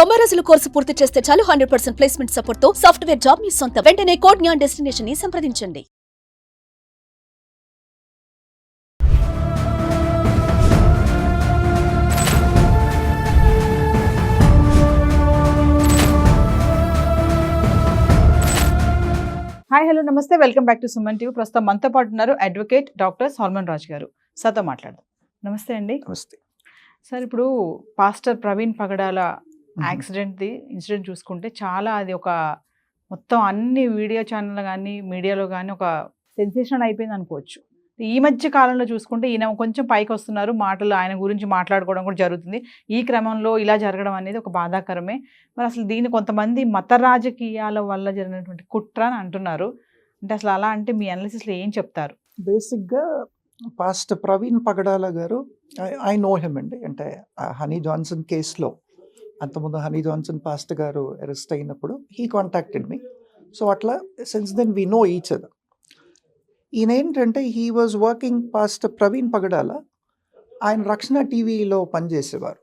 90 రోజుల కోర్సు పూర్తి చేస్తే చాలు 100% ప్లేస్మెంట్ సపోర్ట్ తో సాఫ్ట్వేర్ జాబ్ మీ సొంతం. వెంటనే కోడ్ జ్ఞాన్ డెస్టినేషన్ ని సంప్రదించండి. హాయ్ హలో నమస్తే, welcome back to Suman TV. ప్రస్తుతం మనతో పాటు ఉన్నారు అడ్వకేట్ డాక్టర్ సల్మాన్ రాజ్ గారు. సార్తో మాట్లాడదాం. నమస్తే అండి. నమస్తే సార్, ఇప్పుడు పాస్టర్ ప్రవీణ్ పగడాల ఇన్సిడెంట్ చూసుకుంటే చాలా అది ఒక మొత్తం అన్ని వీడియో ఛానల్ కానీ మీడియాలో కానీ ఒక సెన్సేషన్ అయిపోయింది అనుకోవచ్చు. ఈ మధ్య కాలంలో చూసుకుంటే ఈయన కొంచెం పైకి వస్తున్నారు, మాటలు ఆయన గురించి మాట్లాడుకోవడం కూడా జరుగుతుంది. ఈ క్రమంలో ఇలా జరగడం అనేది ఒక బాధాకరమే. మరి అసలు దీన్ని కొంతమంది మత రాజకీయాల వల్ల జరిగినటువంటి కుట్ర అని అంటున్నారు. అంటే అసలు అలా అంటే మీ అనాలిసిస్లో ఏం చెప్తారు? బేసిక్గా పాస్టర్ ప్రవీణ్ పగడాల గారు, ఐ నో హిమ్ అండి. అంటే హనీ జాన్సన్ కేసులో అంతకుముందు Honey Johnson pastor garu arrest అయినప్పుడు హీ కాంటాక్టెడ్ మీ. సో అట్లా since then we know each other. ఈయన ఏంటంటే he was working, pastor Praveen Pagadala ఆయన రక్షణ టీవీలో పనిచేసేవారు.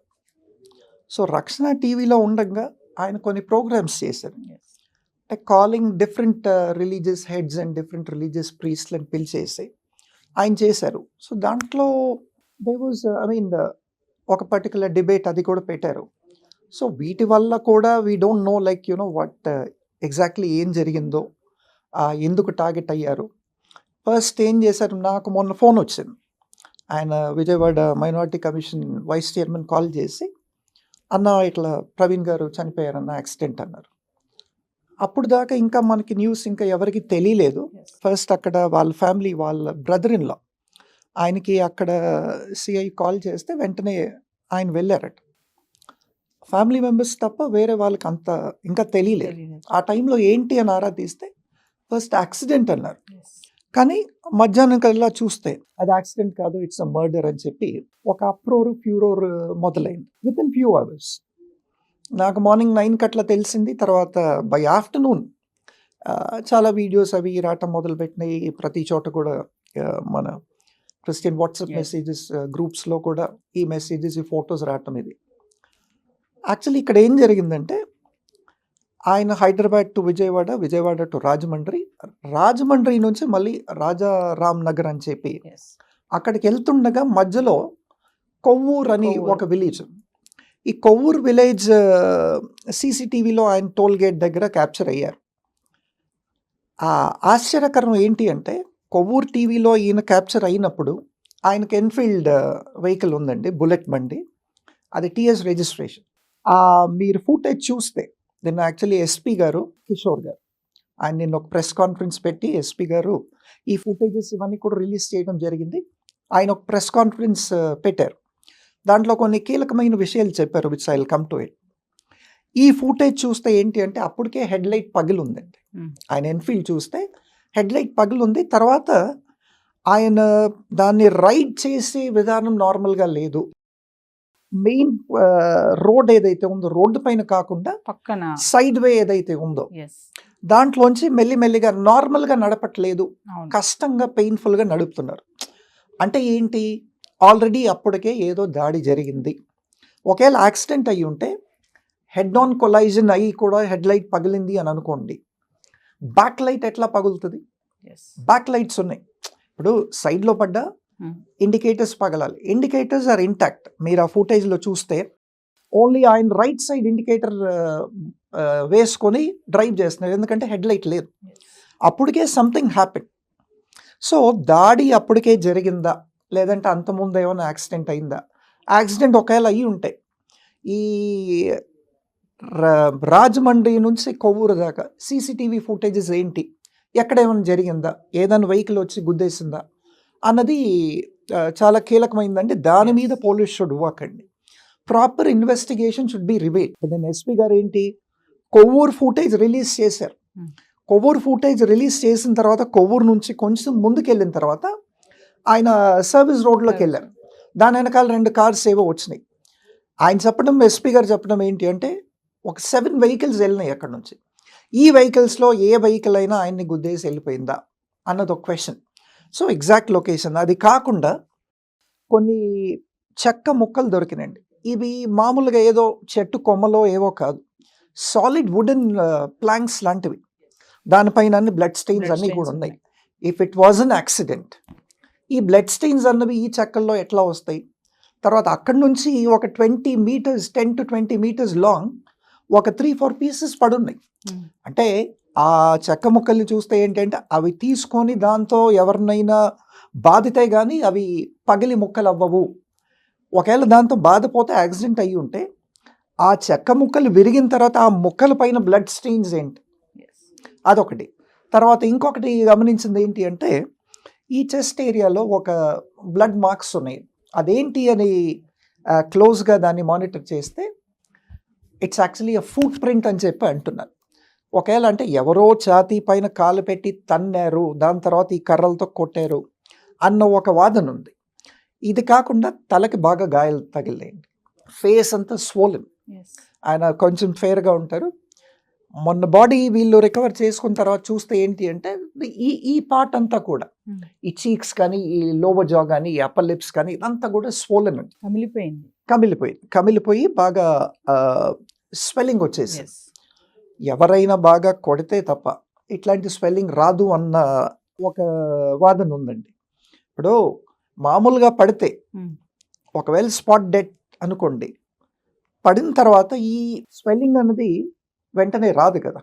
సో రక్షణ టీవీలో ఉండగా ఆయన కొన్ని ప్రోగ్రామ్స్ చేశారు. అంటే calling different religious heads and different religious ప్రీస్ట్లను పిలిచేసి ఆయన చేశారు. సో దాంట్లో దే వాజ్ ఒక పర్టికులర్ డిబేట్ అది కూడా పెట్టారు. సో వీటి వల్ల కూడా we don't know like what exactly ఏం జరిగిందో, ఎందుకు టార్గెట్ అయ్యారు. ఫస్ట్ ఏం చేశారు, నాకు మొన్న ఫోన్ వచ్చింది. ఆయన Vijayawada minority commission vice chairman call చేసి, అన్న ఇట్లా ప్రవీణ్ గారు చనిపోయారన్న, యాక్సిడెంట్ అన్నారు. అప్పుడు దాకా ఇంకా మనకి న్యూస్ ఇంకా ఎవరికి తెలియలేదు. ఫస్ట్ అక్కడ వాళ్ళ ఫ్యామిలీ, వాళ్ళ బ్రదర్ ఇన్ లా ఆయనకి అక్కడ సిఐ కాల్ చేస్తే వెంటనే ఆయన వెళ్ళారట. ఫ్యామిలీ మెంబర్స్ తప్ప వేరే వాళ్ళకి అంత ఇంకా తెలియలేదు. ఆ టైంలో ఏంటి అని ఆరా తీస్తే ఫస్ట్ యాక్సిడెంట్ అన్నారు. కానీ మధ్యాహ్నం కల్లా చూస్తే అది యాక్సిడెంట్ కాదు, ఇట్స్ అ మర్డర్ అని చెప్పి ఒక ఫ్యూరోర్ మొదలైంది విత్ ఇన్ ఫ్యూ అవర్స్. నాకు మార్నింగ్ 9 అట్లా తెలిసింది. తర్వాత బై ఆఫ్టర్నూన్ చాలా వీడియోస్ అవి రావటం మొదలుపెట్టినాయి. ప్రతి చోట కూడా మన క్రిస్టియన్ వాట్సాప్ మెసేజెస్ గ్రూప్స్లో కూడా ఈ మెసేజెస్, ఈ ఫొటోస్ రావటం. ఇది యాక్చువల్లీ ఇక్కడ ఏం జరిగిందంటే, ఆయన హైదరాబాద్ టు విజయవాడ, విజయవాడ టు రాజమండ్రి, రాజమండ్రి నుంచి మళ్ళీ రాజారాం నగర్ అని చెప్పి అక్కడికి వెళ్తుండగా మధ్యలో కొవ్వూరు అని ఒక విలేజ్. ఈ కొవ్వూరు విలేజ్ సీసీటీవీలో ఆయన టోల్ గేట్ దగ్గర క్యాప్చర్ అయ్యారు. ఆశ్చర్యకరం ఏంటి అంటే, కొవ్వూరు టీవీలో ఈయన క్యాప్చర్ అయినప్పుడు ఆయనకి ఎన్ఫీల్డ్ వెహికల్ ఉందండి, బుల్లెట్ బండి, అది టీఎస్ రిజిస్ట్రేషన్. మీరు ఫుటేజ్ చూస్తే నిన్న యాక్చువల్లీ ఎస్పీ గారు, కిషోర్ గారు, ఆయన నిన్న ఒక ప్రెస్ కాన్ఫరెన్స్ పెట్టి ఎస్పీ గారు ఈ ఫుటేజెస్ ఇవన్నీ కూడా రిలీజ్ చేయడం జరిగింది. ఆయన ఒక ప్రెస్ కాన్ఫరెన్స్ పెట్టారు. దాంట్లో కొన్ని కీలకమైన విషయాలు చెప్పారు, which I will come to it. ఈ ఫుటేజ్ చూస్తే ఏంటి అంటే, అప్పటికే హెడ్ లైట్ పగిలుందండి. ఆయన ఎన్ఫీల్డ్ చూస్తే హెడ్ లైట్ పగిలుంది. తర్వాత ఆయన దాన్ని రైడ్ చేసే విధానం నార్మల్గా లేదు. మెయిన్ రోడ్ ఏదైతే ఉందో, రోడ్డు పైన కాకుండా పక్కన సైడ్ వే ఏదైతే ఉందో దాంట్లోంచి మెల్లిమెల్లిగా నార్మల్గా నడపట్లేదు, కష్టంగా పెయిన్ఫుల్గా నడుపుతున్నారు. అంటే ఏంటి, ఆల్రెడీ అప్పటికే ఏదో దాడి జరిగింది. ఒకవేళ యాక్సిడెంట్ అయ్యి ఉంటే హెడ్ ఆన్ కొలైజన్ అయ్యి కూడా హెడ్ లైట్ పగిలింది అని అనుకోండి, బ్యాక్ లైట్ ఎట్లా పగులుతుంది? బ్యాక్ లైట్స్ ఉన్నాయి. ఇప్పుడు సైడ్లో పడ్డా ఇండికేటర్స్ పగలాలి. Indicators are intact. మీరు ఆ ఫుటేజ్లో చూస్తే ఓన్లీ ఆయన రైట్ సైడ్ ఇండికేటర్ వేసుకొని డ్రైవ్ చేస్తున్నారు, ఎందుకంటే హెడ్ లైట్ లేదు. అప్పటికే సంథింగ్ హ్యాపెన్. సో దాడి అప్పటికే జరిగిందా, లేదంటే అంతకుముందు ఏమైనా యాక్సిడెంట్ అయిందా? యాక్సిడెంట్ ఒకవేళ అయ్యి ఉంటే ఈ రాజమండ్రి నుంచి కొవ్వూరు దాకా సీసీటీవీ ఫుటేజెస్ ఏంటి, ఎక్కడ ఏమైనా జరిగిందా, ఏదైనా వెహికల్ వచ్చి గుద్దేసిందా అన్నది చాలా కీలకమైందండి. దాని మీద పోలీస్ షుడ్ వర్క్ అండి. Proper investigation should be revealed. నేను ఎస్పీ గారు ఏంటి, కొవ్వూరు ఫుటేజ్ రిలీజ్ చేశారు. కొవ్వూరు ఫుటేజ్ రిలీజ్ చేసిన తర్వాత కొవ్వూరు నుంచి కొంచెం ముందుకు వెళ్ళిన తర్వాత ఆయన సర్వీస్ రోడ్లోకి వెళ్ళారు. దాని వెనకాల 2 కార్స్ ఏవో వచ్చినాయి. ఆయన చెప్పడం, ఎస్పీ గారు చెప్పడం ఏంటి అంటే, ఒక 7 వెహికల్స్ వెళ్ళినాయి అక్కడ నుంచి. ఈ వెహికల్స్లో ఏ వెహికల్ అయినా ఆయన్ని గుద్దేసి వెళ్ళిపోయిందా అన్నది ఒక క్వశ్చన్. సో ఎగ్జాక్ట్ లొకేషన్ అది కాకుండా కొన్ని చెక్క ముక్కలు దొరికినండి. ఇవి మామూలుగా ఏదో చెట్టు కొమ్మలో ఏవో కాదు, సాలిడ్ వుడెన్ ప్లాంక్స్ లాంటివి. దానిపైన అన్ని బ్లడ్ స్టెయిన్స్ అన్నీ కూడా ఉన్నాయి. If it was an accident, ఈ బ్లడ్ స్టెయిన్స్ అన్నవి ఈ చెక్కల్లో ఎట్లా వస్తాయి? తర్వాత అక్కడి నుంచి ఒక 10 to 20 meters లాంగ్ ఒక 3-4 పీసెస్ పడున్నాయి. అంటే ఆ చెక్క ముక్కల్ని చూస్తే ఏంటంటే అవి తీసుకొని దాంతో ఎవరినైనా బాధితే కానీ అవి పగిలి ముక్కలు అవ్వవు. ఒకవేళ దాంతో బాధపోతే యాక్సిడెంట్ అయ్యి ఉంటే ఆ చెక్క ముక్కలు విరిగిన తర్వాత ఆ ముక్కల పైన బ్లడ్ స్టెయిన్స్ ఏంటి, అదొకటి. తర్వాత ఇంకొకటి గమనించింది ఏంటి అంటే ఈ చెస్ట్ ఏరియాలో ఒక బ్లడ్ మార్క్స్ ఉన్నాయి. అదేంటి అని క్లోజ్గా దాన్ని మానిటర్ చేస్తే ఇట్స్ యాక్చువల్లీ ఫుట్ ప్రింట్ అని చెప్పి అంటున్నారు. ఒకవేళ అంటే ఎవరో ఛాతీ పైన కాలు పెట్టి తన్నారు, దాని తర్వాత ఈ కర్రలతో కొట్టారు అన్న ఒక వాదన ఉంది. ఇది కాకుండా తలకి బాగా గాయాలు తగిలేయండి, ఫేస్ అంతా స్వోలెన్. ఆయన కొంచెం ఫేర్గా ఉంటారు. మొన్న బాడీ వీళ్ళు రికవర్ చేసుకున్న తర్వాత చూస్తే ఏంటి అంటే ఈ పార్ట్ అంతా కూడా, ఈ చీక్స్ కానీ, ఈ లోవర్ జా కానీ, ఈ అప్పర్ లిప్స్ కానీ, ఇదంతా కూడా స్వోలెన్ ఉంది, కమిలిపోయి బాగా స్వెల్లింగ్ వచ్చేసి. ఎవరైనా బాగా కొడితే తప్ప ఇట్లాంటి స్వెల్లింగ్ రాదు అన్న ఒక వాదన ఉందండి. ఇప్పుడు మామూలుగా పడితే ఒకవేళ స్పాట్ డెడ్ అనుకోండి, పడిన తర్వాత ఈ స్వెల్లింగ్ అన్నది వెంటనే రాదు కదా.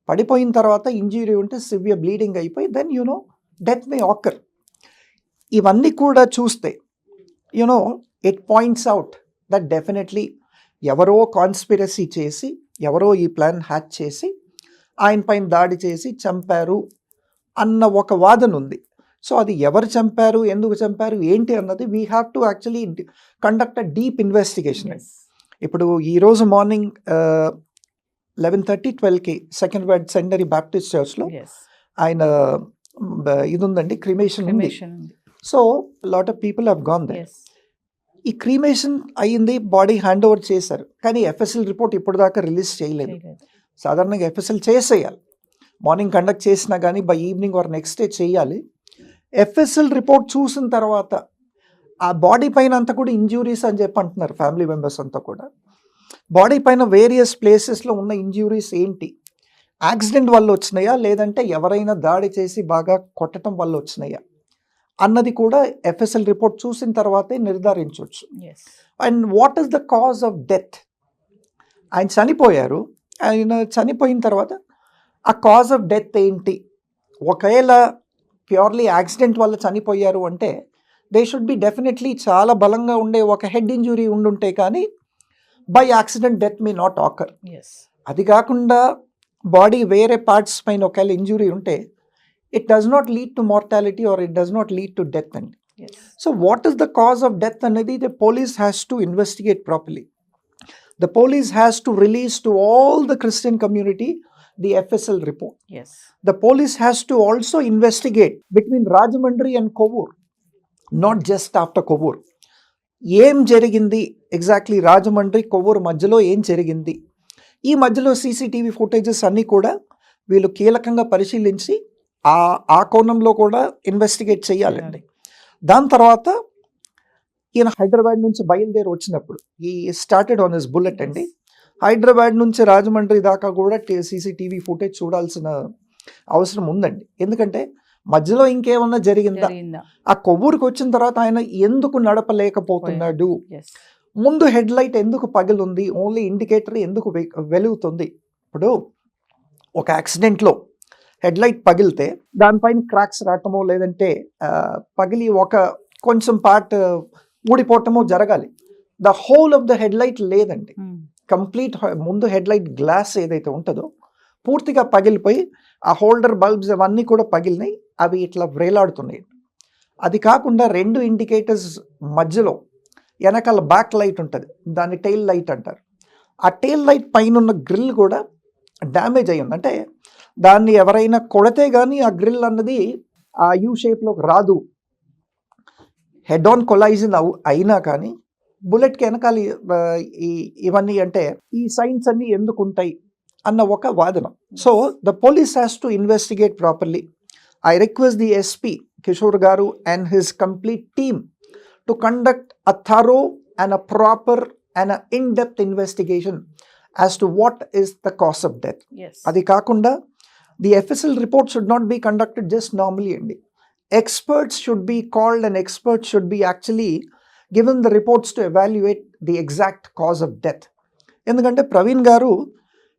పడిపోయిన తర్వాత ఇంజురీ ఉంటే సివియర్ బ్లీడింగ్ అయిపోయి దెన్ డెత్ మే ఆకర్. ఇవన్నీ కూడా చూస్తే it points out that definitely ఎవరో కాన్స్పిరసీ చేసి, ఎవరో ఈ ప్లాన్ హ్యాక్ చేసి ఆయన పైన దాడి చేసి చంపారు అన్న ఒక వాదన ఉంది. సో అది ఎవరు చంపారు, ఎందుకు చంపారు, ఏంటి అన్నది we have to actually conduct a deep investigation. ఇప్పుడు ఈరోజు మార్నింగ్ 11:30-12కి సెకండ్ వైడ్ సెండరీ బాప్టిస్ట్ చర్చ్లో ఆయన ఇది ఉందండి, క్రిమేషన్ ఉంది. So lot of people have gone there. ఈ క్రీమేషన్ అయ్యింది, బాడీ హ్యాండ్ ఓవర్ చేశారు, కానీ ఎఫ్ఎస్ఎల్ రిపోర్ట్ ఇప్పుడు దాకా రిలీజ్ చేయలేదు. సాధారణంగా ఎఫ్ఎస్ఎల్ చేసేయాలి, మార్నింగ్ కండక్ట్ చేసినా కానీ by evening or next day చేయాలి. ఎఫ్ఎస్ఎల్ రిపోర్ట్ చూసిన తర్వాత ఆ బాడీ పైన అంతా కూడా ఇంజ్యూరీస్ అని చెప్పి అంటున్నారు ఫ్యామిలీ మెంబర్స్ అంతా కూడా. బాడీ పైన వేరియస్ ప్లేసెస్లో ఉన్న ఇంజ్యూరీస్ ఏంటి, యాక్సిడెంట్ వల్ల వచ్చినాయా లేదంటే ఎవరైనా దాడి చేసి బాగా కొట్టడం వల్ల వచ్చినాయా అన్నది కూడా ఎఫ్ఎస్ఎల్ రిపోర్ట్ చూసిన తర్వాతే నిర్ధారించవచ్చు. And what is the cause of death? ఆయన చనిపోయారు, ఆయన చనిపోయిన తర్వాత ఆ కాజ్ ఆఫ్ డెత్ ఏంటి? ఒకవేళ ప్యూర్లీ యాక్సిడెంట్ వల్ల చనిపోయారు అంటే దే షుడ్ బి డెఫినెట్లీ చాలా బలంగా ఉండే ఒక హెడ్ ఇంజురీ ఉండుంటే కానీ by accident death may not ochre. అది కాకుండా బాడీ వేరే పార్ట్స్ పైన ఒకవేళ ఇంజురీ ఉంటే it does not lead to mortality or it does not lead to death. So what is the cause of death anadi the police has to investigate properly. The police has to release to all the Christian community the FSL report. The police has to also investigate between Rajahmundry and Kovur, not just after Kovur. ఏం జరిగింది exactly Rajahmundry Kovvur మధ్యలో ఏం జరిగింది, ఈ మధ్యలో CCTV footages అన్నీ కూడా వీళ్ళు కీలకంగా పరిశీలించి ఆ కోణంలో కూడా ఇన్వెస్టిగేట్ చేయాలండి. దాని తర్వాత ఈయన హైదరాబాద్ నుంచి బయలుదేరి వచ్చినప్పుడు ఈ స్టార్టెడ్ ఆన్ హిస్ బుల్లెట్ అండి. హైదరాబాద్ నుంచి రాజమండ్రి దాకా కూడా సీసీటీవీ ఫుటేజ్ చూడాల్సిన అవసరం ఉందండి. ఎందుకంటే మధ్యలో ఇంకేమన్నా జరిగిందా, ఆ కొవ్వూరుకి వచ్చిన తర్వాత ఆయన ఎందుకు నడపలేకపోతున్నాడు, ముందు హెడ్ లైట్ ఎందుకు పగిలింది, ఓన్లీ ఇండికేటర్ ఎందుకు వెలుగుతుంది. ఇప్పుడు ఒక యాక్సిడెంట్లో హెడ్ లైట్ పగిలితే దానిపైన క్రాక్స్ రావటమో లేదంటే పగిలి ఒక కొంచెం పార్ట్ ఊడిపోవటమో జరగాలి. The whole of the head light లేదండి, కంప్లీట్ ముందు హెడ్ లైట్ గ్లాస్ ఏదైతే ఉంటుందో పూర్తిగా పగిలిపోయి ఆ హోల్డర్ బల్బ్స్ అవన్నీ కూడా పగిలినాయి, అవి ఇట్లా వ్రేలాడుతున్నాయి. అది కాకుండా 2 ఇండికేటర్స్ మధ్యలో వెనకాల బ్యాక్ లైట్ ఉంటుంది, దాన్ని టెయిల్ లైట్ అంటారు. ఆ టెయిల్ లైట్ పైన ఉన్న గ్రిల్ కూడా డ్యామేజ్ అయ్యింది. అంటే దాన్ని ఎవరైనా కొడితే కానీ ఆ గ్రిల్ అన్నది ఆ యూ షేప్లోకి రాదు. హెడ్ ఆన్ కొలైజన్ అయినా కానీ బుల్లెట్కి వెనకాల ఇవన్నీ అంటే ఈ సైన్స్ అన్నీ ఎందుకు ఉంటాయి అన్న ఒక వాదన. So the police has to investigate properly. I request the SP Kishore garu and his complete team to conduct a thorough and a proper and a in-depth investigation as to what is the cause of death. Yes. అది కాకుండా the FSL report should not be conducted just normally అండి. Experts should be called and experts should be actually given the reports to evaluate the exact cause of death. ఎందుకంటే ప్రవీణ్ గారు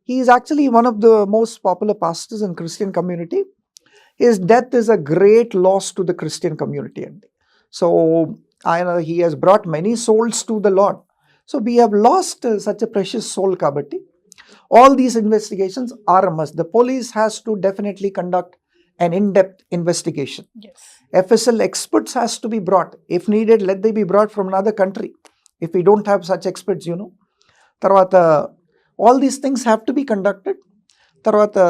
he is actually one of the most popular pastors in Christian community. His death is a great loss to the Christian community అండి. So he has brought many souls to the Lord. So we have lost such a precious soul kabatti. All these investigations are a must. The police has to definitely conduct an in-depth investigation. Yes. FSL experts has to be brought. If needed, let they be brought from another country. If we don't have such experts, Tarvata, all these things have to be conducted. Tarvata,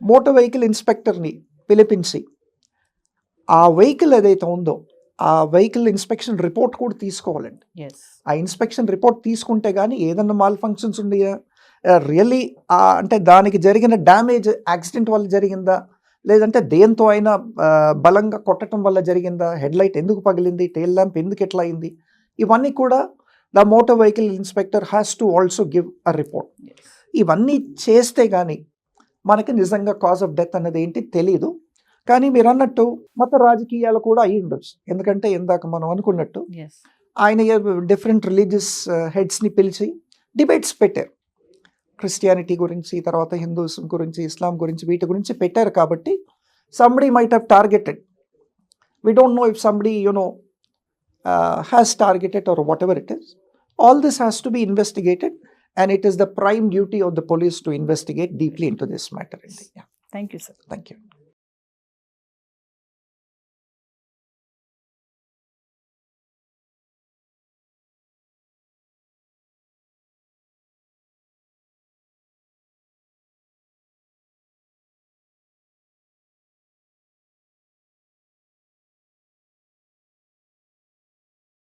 motor vehicle inspector ni పిలిపించి ఆ vehicle ఏదైతే ఉందో ఆ vehicle inspection report కూడా తీసుకోవాలండి. Yes. ఆ inspection report తీసుకుంటే కానీ ఏదన్నా మాల్ ఫంక్షన్స్ ఉన్నాయా, రియల్లీ అంటే దానికి జరిగిన డ్యామేజ్ యాక్సిడెంట్ వల్ల జరిగిందా, లేదంటే దేంతో అయినా బలంగా కొట్టడం వల్ల జరిగిందా, హెడ్ లైట్ ఎందుకు పగిలింది, టెయిల్ ల్యాంప్ ఎందుకు ఎట్లా అయింది, ఇవన్నీ కూడా the motor vehicle inspector has to also give a report. Yes. ఇవన్నీ చేస్తే కానీ మనకి నిజంగా కాజ్ ఆఫ్ డెత్ అనేది ఏంటి తెలియదు. కానీ మీరు అన్నట్టు మత రాజకీయాలు కూడా అయి ఉండొచ్చు. ఎందుకంటే ఇందాక మనం అనుకున్నట్టు Yes. ఆయన డిఫరెంట్ రిలీజియస్ హెడ్స్ని పిలిచి డిబేట్స్ పెట్టారు. క్రిస్టియానిటీ గురించి, తర్వాత హిందూయిజం గురించి, ఇస్లాం గురించి, వీటి గురించి పెట్టారు. కాబట్టి somebody might have targeted. We don't know if somebody has targeted or whatever it is. All this has to be investigated and it is the prime duty of the police to investigate deeply into this matter. Thank you, sir. Thank you.